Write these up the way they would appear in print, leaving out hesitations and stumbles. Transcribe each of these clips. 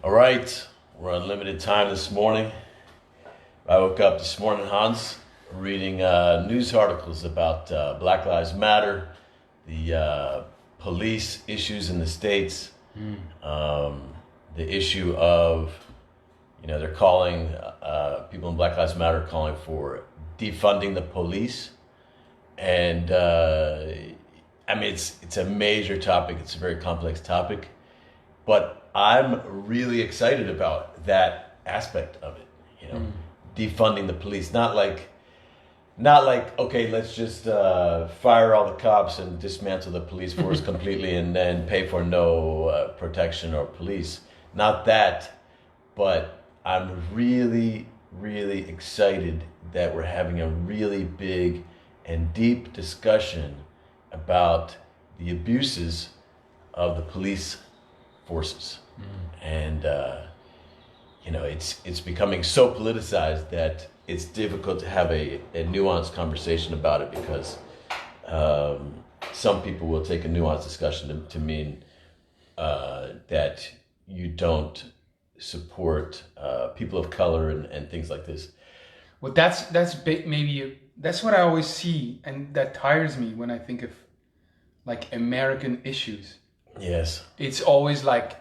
All right, we're on limited time this morning. I woke up this morning, Hans, reading news articles about Black Lives Matter, the police issues in the States, um, the issue of, they're calling, people in Black Lives Matter calling for defunding the police. And it's a major topic. It's a very complex topic. But I'm really excited about that aspect of it, defunding the police. Not like okay, let's just fire all the cops and dismantle the police force completely and then pay for no protection or police. Not that, but I'm really, really excited that we're having a really big and deep discussion about the abuses of the police forces. And it's becoming so politicized that it's difficult to have a nuanced conversation about it because some people will take a nuanced discussion to mean that you don't support people of color and things like this. Well, that's maybe that's what I always see, and that tires me when I think of like American issues. Yes. It's always like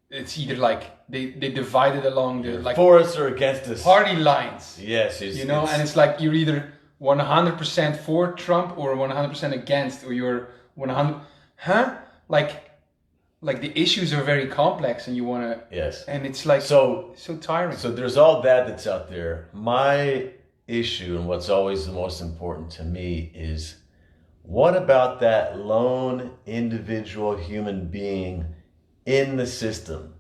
it's either like they divide it along the like for us or against us party lines. Yes, and it's like you're either 100% for Trump or 100% against, or you're 100, like the issues are very complex, and you want to. Yes. And it's like so tiring. So there's all that's out there. My issue, and what's always the most important to me, is what about that lone individual human being in the system,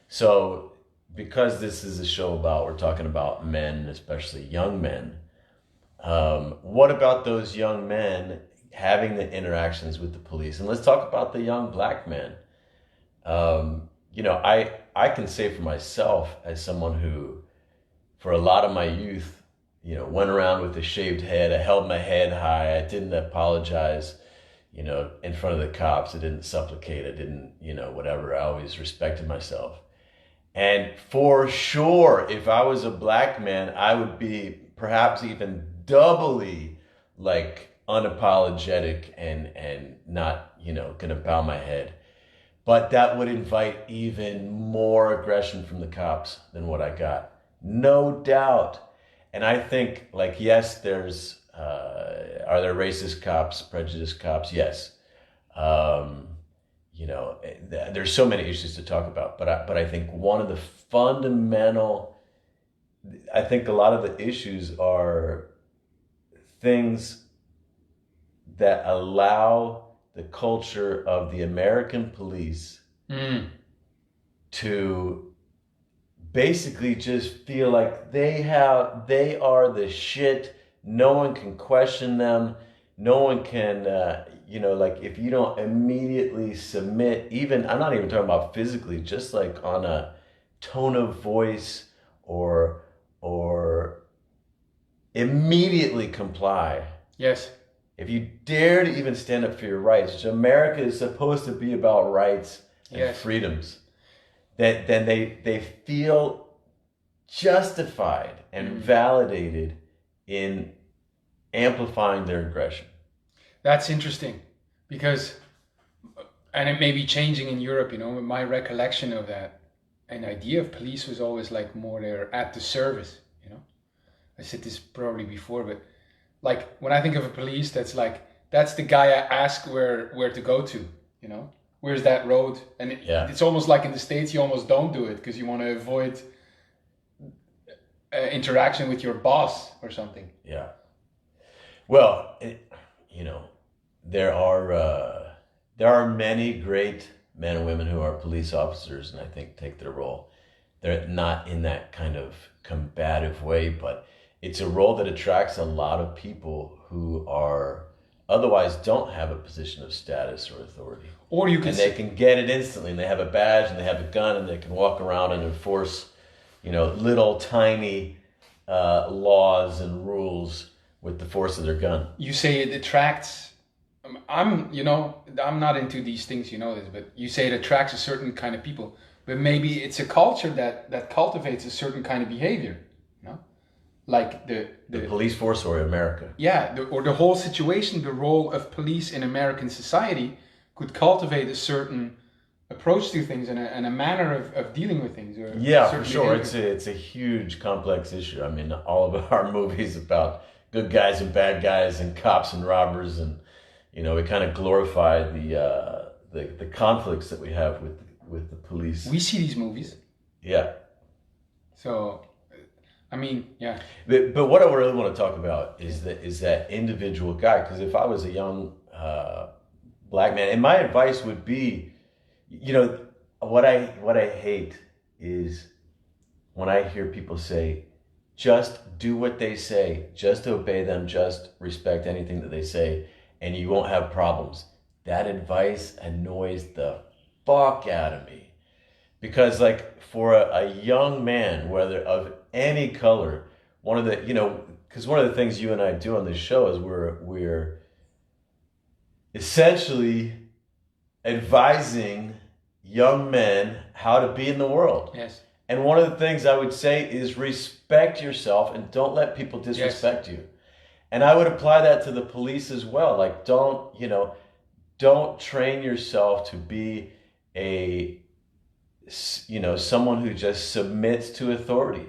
So because this is a show we're talking about men, especially young men, what about those young men having the interactions with the police? And let's talk about the young black men. I can say for myself, as someone who, for a lot of my youth, went around with a shaved head. I held my head high. I didn't apologize, in front of the cops. I didn't supplicate. I didn't, whatever. I always respected myself. And for sure, if I was a black man, I would be perhaps even doubly like unapologetic and not, gonna bow my head. But that would invite even more aggression from the cops than what I got. No doubt. And I think, yes, there's, are there racist cops, prejudiced cops? Yes. There's so many issues to talk about, but I think one of the I think a lot of the issues are things that allow the culture of the American police to basically just feel like they are the shit. No one can question them. No one can, if you don't immediately submit, even, I'm not even talking about physically, just like on a tone of voice or immediately comply. Yes. If you dare to even stand up for your rights, which America is supposed to be about rights and freedoms, then they feel justified and validated in amplifying their aggression. That's interesting because, and it may be changing in Europe, my recollection of that, an idea of police was always like more there at the service, I said this probably before, but like when I think of a police, that's the guy I ask where to go to, where's that road? And it's almost like in the States, you almost don't do it because you want to avoid interaction with your boss or something. Yeah. Well, there are many great men and women who are police officers, and I think take their role. They're not in that kind of combative way, but it's a role that attracts a lot of people who are otherwise don't have a position of status or authority. Or they can get it instantly, and they have a badge and they have a gun and they can walk around and enforce, little tiny laws and rules with the force of their gun. You say it attracts I'm not into these things, you know this, but you say it attracts a certain kind of people, but maybe it's a culture that cultivates a certain kind of behavior, you know, like the police force or America. Yeah, or the whole situation, the role of police in American society could cultivate a certain approach to things and a manner of dealing with things. Or yeah, for sure. It's a huge, complex issue. I mean, all of our movies about good guys and bad guys and cops and robbers, and we kind of glorify the conflicts that we have with the police. We see these movies. Yeah. So, I mean, yeah. But what I really want to talk about is that individual guy. Because if I was a young black man, and my advice would be, what I hate is when I hear people say, just do what they say, just obey them, just respect anything that they say, and you won't have problems. That advice annoys the fuck out of me. Because like for a young man, whether of any color, one of the things you and I do on this show is we're essentially advising young men how to be in the world. Yes. And one of the things I would say is respect yourself and don't let people disrespect you. And I would apply that to the police as well. Like don't train yourself to be someone who just submits to authority.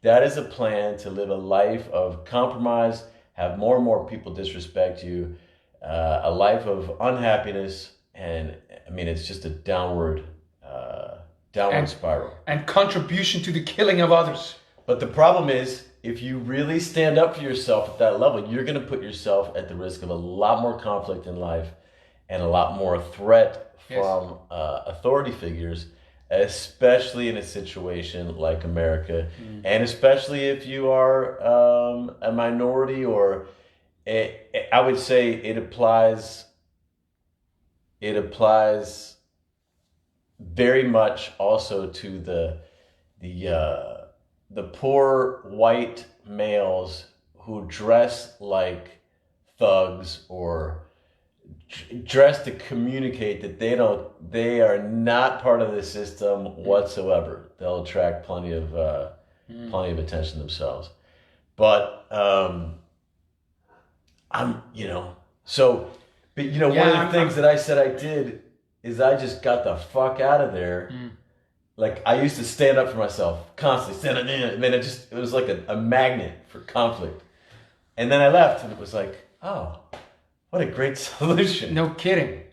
That is a plan to live a life of compromise, have more and more people disrespect you, a life of unhappiness, and I mean it's just a downward spiral. And contribution to the killing of others. But the problem is, if you really stand up for yourself at that level, you're going to put yourself at the risk of a lot more conflict in life and a lot more threat from authority figures, especially in a situation like America, and especially if you are a minority, or I would say it applies very much also to the poor white males who dress like thugs or dress to communicate that they are not part of the system whatsoever. They'll attract plenty of attention themselves. But one of the things that I said I did is I just got the fuck out of there. Like I used to stand up for myself constantly, standing in. I mean, it was like a magnet for conflict. And then I left, and it was like, oh, what a great solution. No kidding.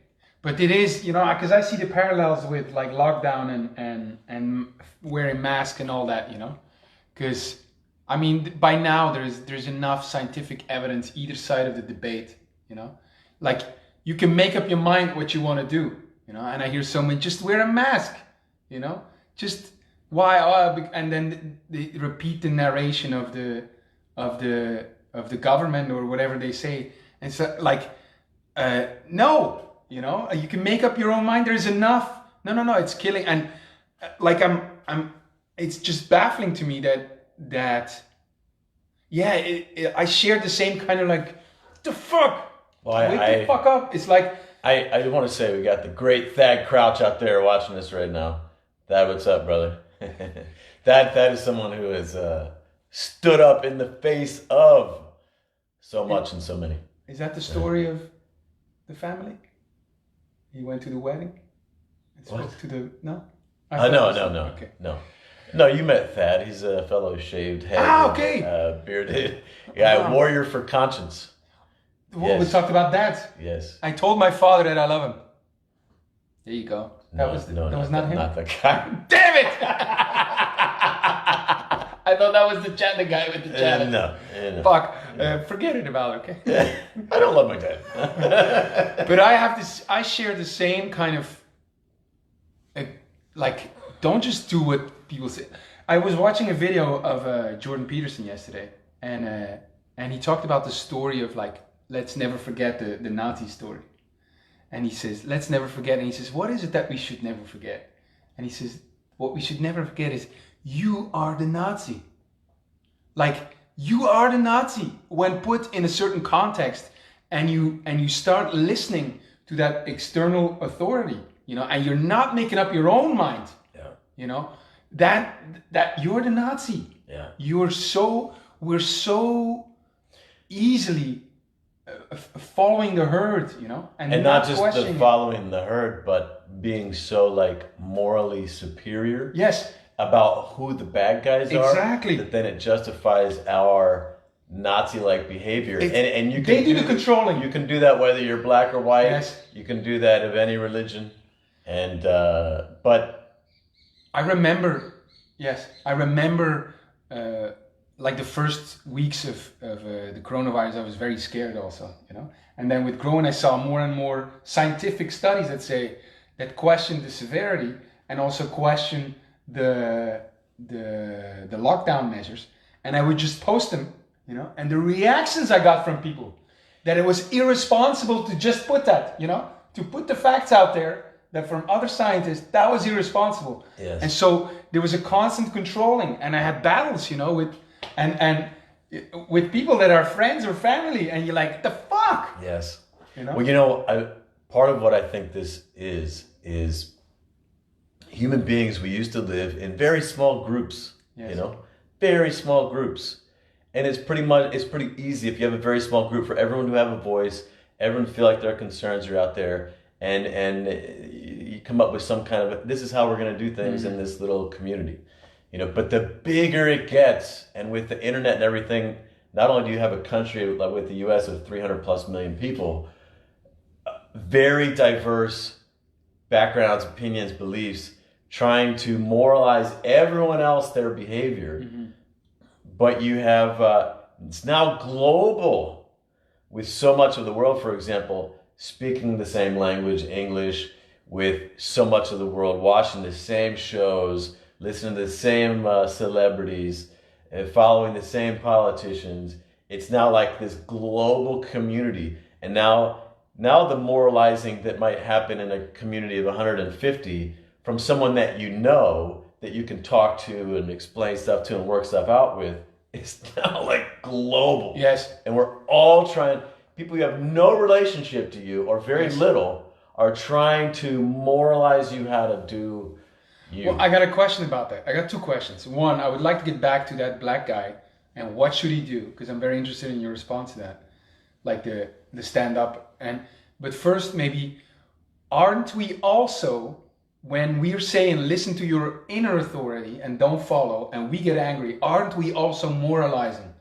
But it is, because I see the parallels with like lockdown and wearing masks and all that, because I mean, by now there's enough scientific evidence either side of the debate, like you can make up your mind what you want to do, and I hear someone just wear a mask, just why, and then they repeat the narration of the government or whatever they say. And so like, no, you can make up your own mind. There's enough. No, it's killing. And it's just baffling to me that I share the same kind of like, what the fuck? Well, Wake the fuck up. It's like, I want to say we got the great Thad Crouch out there watching this right now. Thad, what's up, brother? That is someone who has stood up in the face of so much and so many. Is that the story of the family? He went to the wedding and spoke to the... No? No. Okay. No, you met Thad. He's a fellow shaved head. Okay. Bearded guy, warrior for conscience. Well, we talked about that. Yes. I told my father that I love him. There you go. That was not him? Not the guy. Damn it! I thought that was the guy with the chat. No. Fuck. Forget it about it, okay? I don't love my dad. But I share the same kind of, don't just do what people say. I was watching a video of Jordan Peterson yesterday, and he talked about the story of like, let's never forget the Nazi story. And he says, let's never forget. And he says, what is it that we should never forget? And he says, what we should never forget is, you are the Nazi. Like, you are the Nazi when put in a certain context and you start listening to that external authority, you know, and you're not making up your own mind, you know, that you're the Nazi. Yeah. We're so easily following the herd, you know, and not just the following the herd, but being so like morally superior. Yes. About who the bad guys are. Exactly. That then it justifies our Nazi-like behavior. And you can they do the controlling. You can do that whether you're black or white. Yes. You can do that of any religion. And but I remember like the first weeks of the coronavirus, I was very scared also, you know. And then with growing, I saw more and more scientific studies that question the severity and also question the lockdown measures. And I would just post them, you know, and the reactions I got from people that it was irresponsible to just put that, you know, to put the facts out there, that from other scientists, that was irresponsible. Yes. And so there was a constant controlling, and I had battles, you know, with people that are friends or family, and you're like, the fuck? Yes. You know? Well, you know, part of what I think this is human beings, we used to live in very small groups, yes. You know, very small groups. And it's pretty easy if you have a very small group for everyone to have a voice, everyone feel like their concerns are out there, and you come up with some kind of, this is how we're going to do things in this little community, you know. But the bigger it gets, and with the internet and everything, not only do you have a country like with the US of 300 plus million people, very diverse backgrounds, opinions, beliefs, trying to moralize everyone else, their behavior. But you have, it's now global, with so much of the world, for example, speaking the same language, English, with so much of the world watching the same shows, listening to the same celebrities, following the same politicians. It's now like this global community. And now the moralizing that might happen in a community of 150 from someone that you know, that you can talk to and explain stuff to and work stuff out with, is now like global. Yes. And we're all trying, people who have no relationship to you or very little are trying to moralize you how to do you. Well, I got a question about that. I got two questions. One, I would like to get back to that black guy and what should he do? Because I'm very interested in your response to that. Like the stand up. But first, maybe, aren't we also, when we're saying listen to your inner authority and don't follow, and we get angry, aren't we also moralizing?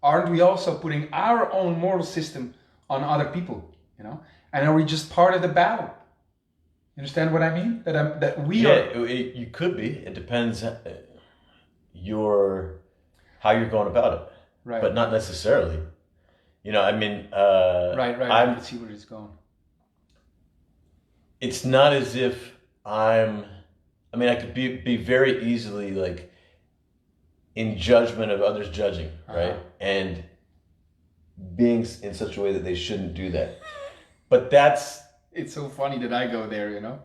Aren't we also putting our own moral system on other people? You know, and are we just part of the battle? You understand what I mean? That we are. You could be. It depends how you're going about it, right? But not necessarily. You know, I mean, right. I can see where it's going. It's not as if I could be very easily like in judgment of others judging, right? And being in such a way that they shouldn't do that. But it's so funny that I go there, you know,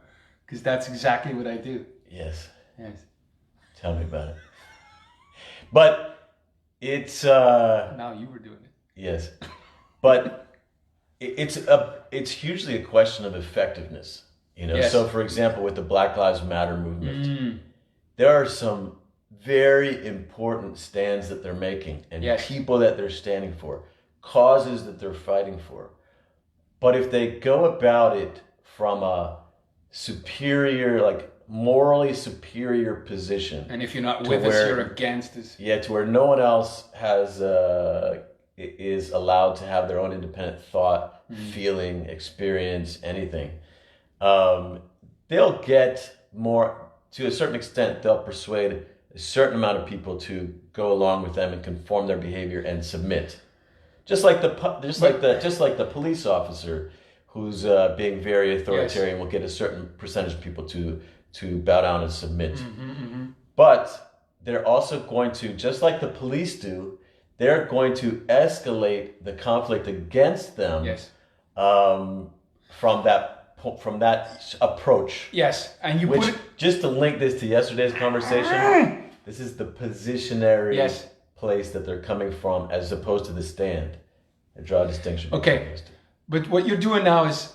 because that's exactly what I do. Yes. Tell me about it. But it's now you were doing it. Yes. But it's hugely a question of effectiveness. You know, yes. So for example, with the Black Lives Matter movement, there are some very important stands that they're making and people that they're standing for, causes that they're fighting for. But if they go about it from a superior, like morally superior position, and if you're not with us, you're against us. Yeah, to where no one else is allowed to have their own independent thought, feeling, experience, anything. They'll get more, to a certain extent, they'll persuade a certain amount of people to go along with them and conform their behavior and submit. Just like the police officer who's being very authoritarian will get a certain percentage of people to bow down and submit. But they're also going to, just like the police do, they're going to escalate the conflict against them from that approach. Yes, and you put it, just to link this to yesterday's conversation, this is the positionary place that they're coming from as opposed to the stand. I draw a distinction. Okay, But what you're doing now is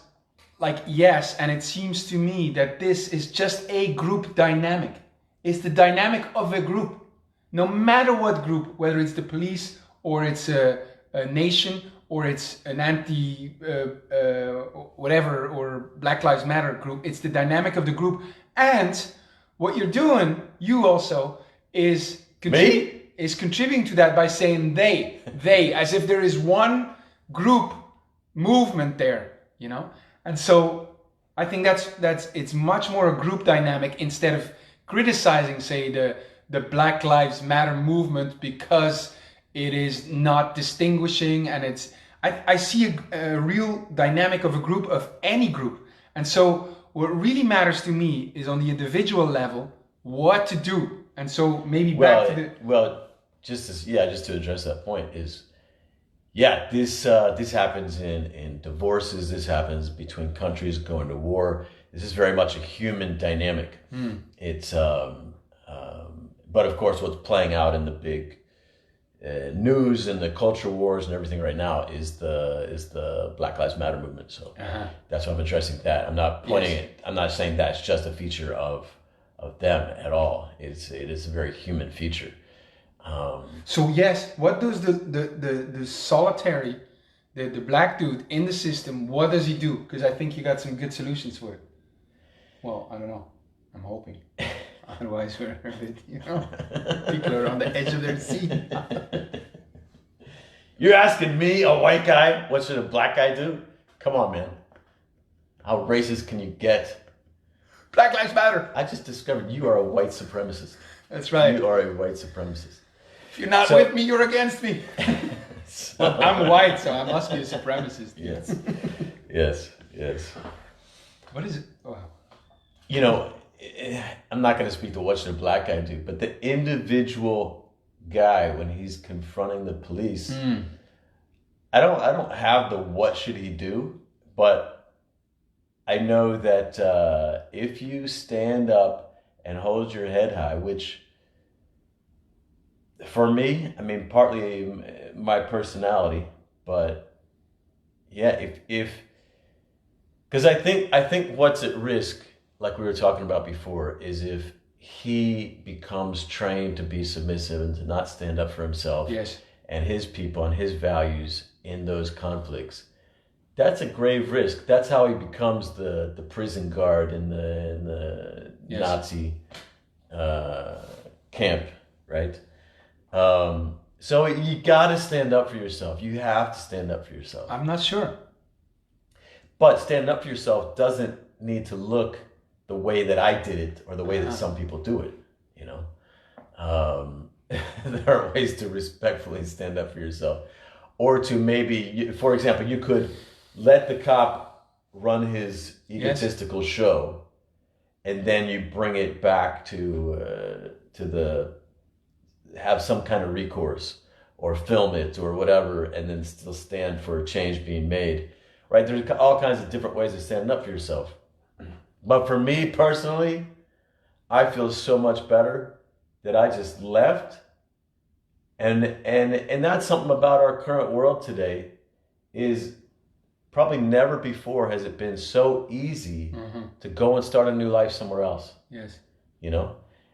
like, yes, and it seems to me that this is just a group dynamic. It's the dynamic of a group. No matter what group, whether it's the police or it's a nation or it's an whatever or Black Lives Matter group, it's the dynamic of the group. And what you're doing, you also, is contributing to that by saying they, as if there is one group movement there, you know? And so I think that's it's much more a group dynamic instead of criticizing, say, the Black Lives Matter movement because it is not distinguishing, and it's I see a real dynamic of a group, of any group. And so what really matters to me is on the individual level what to do. And so maybe back to the just to address that point is, this happens in divorces. This happens between countries going to war. This is very much a human dynamic. It's but of course, what's playing out in the big news and the culture wars and everything right now is the Black Lives Matter movement. So that's why I'm addressing that. I'm not pointing it. I'm not saying that's just a feature of them at all. It is a very human feature. So yes, what does the solitary, the black dude in the system, what does he do? Because I think you got some good solutions for it. Well, I don't know. I'm hoping. Otherwise, we're a bit, people are on the edge of their seat. You're asking me, a white guy, what should a black guy do? Come on, man. How racist can you get? Black Lives Matter. I just discovered you are a white supremacist. That's right. You are a white supremacist. If you're not with me, you're against me. Well, I'm white, so I must be a supremacist. Yes. What is it? Oh. I'm not going to speak to what should a black guy do, but the individual guy, when he's confronting the police, I don't have the what should he do, but I know that if you stand up and hold your head high, which for me, I mean, partly my personality, but because I think what's at risk, like we were talking about before, is if he becomes trained to be submissive and to not stand up for himself and his people and his values in those conflicts. That's a grave risk. That's how he becomes the prison guard in the Nazi camp, right? So you got to stand up for yourself. You have to stand up for yourself. I'm not sure. But standing up for yourself doesn't need to look the way that I did it or the way that some people do it, There are ways to respectfully stand up for yourself. Or to maybe, for example, you could let the cop run his egotistical show, and then you bring it back to have some kind of recourse or film it or whatever, and then still stand for a change being made, right? There's all kinds of different ways of standing up for yourself. But for me personally, I feel so much better that I just left. And that's something about our current world today, is probably never before has it been so easy to go and start a new life somewhere else. Yes.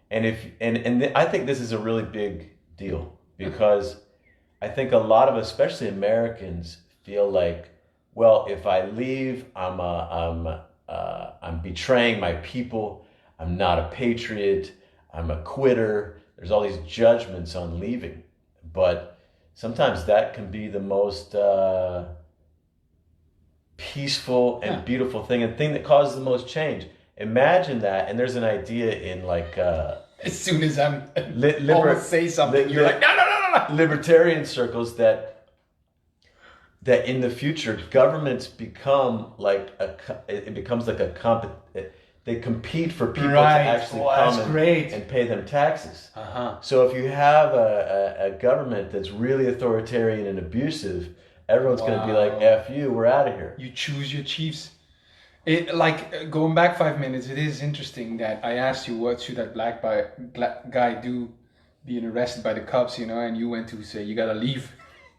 And I think this is a really big deal, because I think a lot of, especially Americans, feel like, well, if I leave, I'm betraying my people. I'm not a patriot. I'm a quitter. There's all these judgments on leaving, but sometimes that can be the most peaceful and beautiful thing, and thing that causes the most change. Imagine that, and there's an idea in like as soon as I'm almost say something, you're like, no. Libertarian circles that in the future governments become like they compete for people to actually come and pay them taxes. So if you have a government that's really authoritarian and abusive, everyone's going to be like, F you, we're out of here. You choose your chiefs. Going back 5 minutes, it is interesting that I asked you, what should that black guy do being arrested by the cops, and you went to say, you got to leave.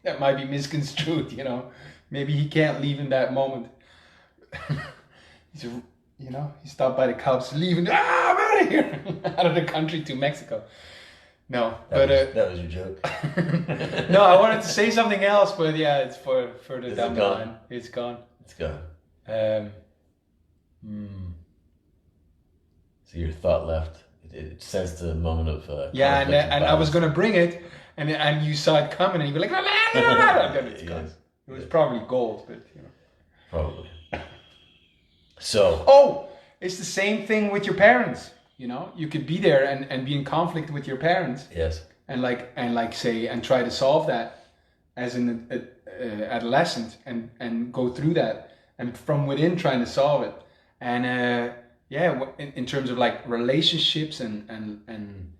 That might be misconstrued, maybe he can't leave in that moment. He's, you know, he's stopped by the cops, leaving. I'm out of here, out of the country to Mexico. No, that was your joke. No, I wanted to say something else, but yeah, it's for further down the line. It's gone. It's gone. So your thought left. It sensed a moment of yeah, and I was gonna bring it, and you saw it coming, and you were like, it's gone. Yes. It was probably gold, but you know. Probably. So. Oh, it's the same thing with your parents. You know, you could be there and be in conflict with your parents. Yes. And try to solve that as an adolescent and go through that and from within trying to solve it. And in terms of like relationships and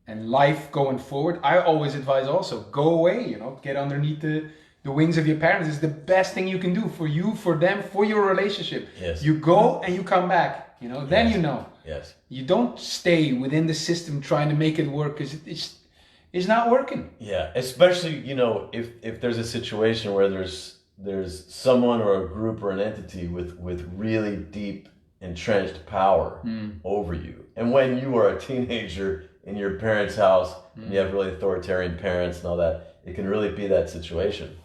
life going forward, I always advise also go away. You know, get underneath the wings of your parents. It's the best thing you can do for you, for them, for your relationship. Yes. You go and you come back. You know, then you know. Yes. You don't stay within the system trying to make it work because it's not working. Yeah, especially, you know, if there's a situation where there's someone or a group or an entity with really deep entrenched power over you. And when you are a teenager in your parents' house and you have really authoritarian parents and all that, it can really be that situation.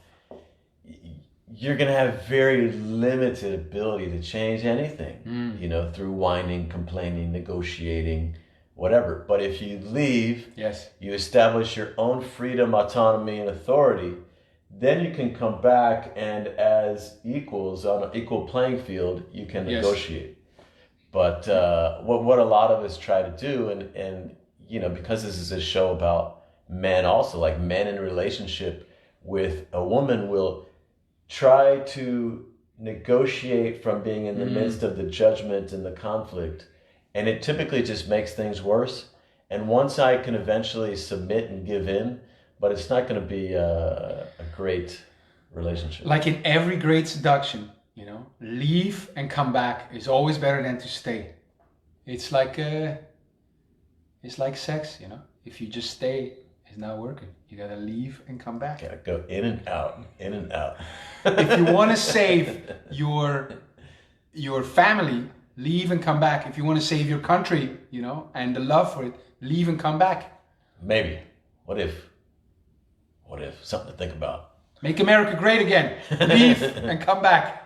You're going to have very limited ability to change anything, you know, through whining, complaining, negotiating, whatever. But if you leave, yes, you establish your own freedom, autonomy, and authority, then you can come back and as equals on an equal playing field, you can negotiate. But what a lot of us try to do, and you know, because this is a show about men also, like men in a relationship with a woman will try to negotiate from being in the midst of the judgment and the conflict. And it typically just makes things worse. And one side can eventually submit and give in, but it's not going to be a great relationship. Like in every great seduction, you know, leave and come back is always better than to stay. It's like sex, you know. If you just stay, it's not working. You gotta leave and come back. Gotta go in and out, in and out. If you want to save your family, leave and come back. If you want to save your country, you know, and the love for it, leave and come back. Maybe. What if? Something to think about. Make America great again. Leave and come back.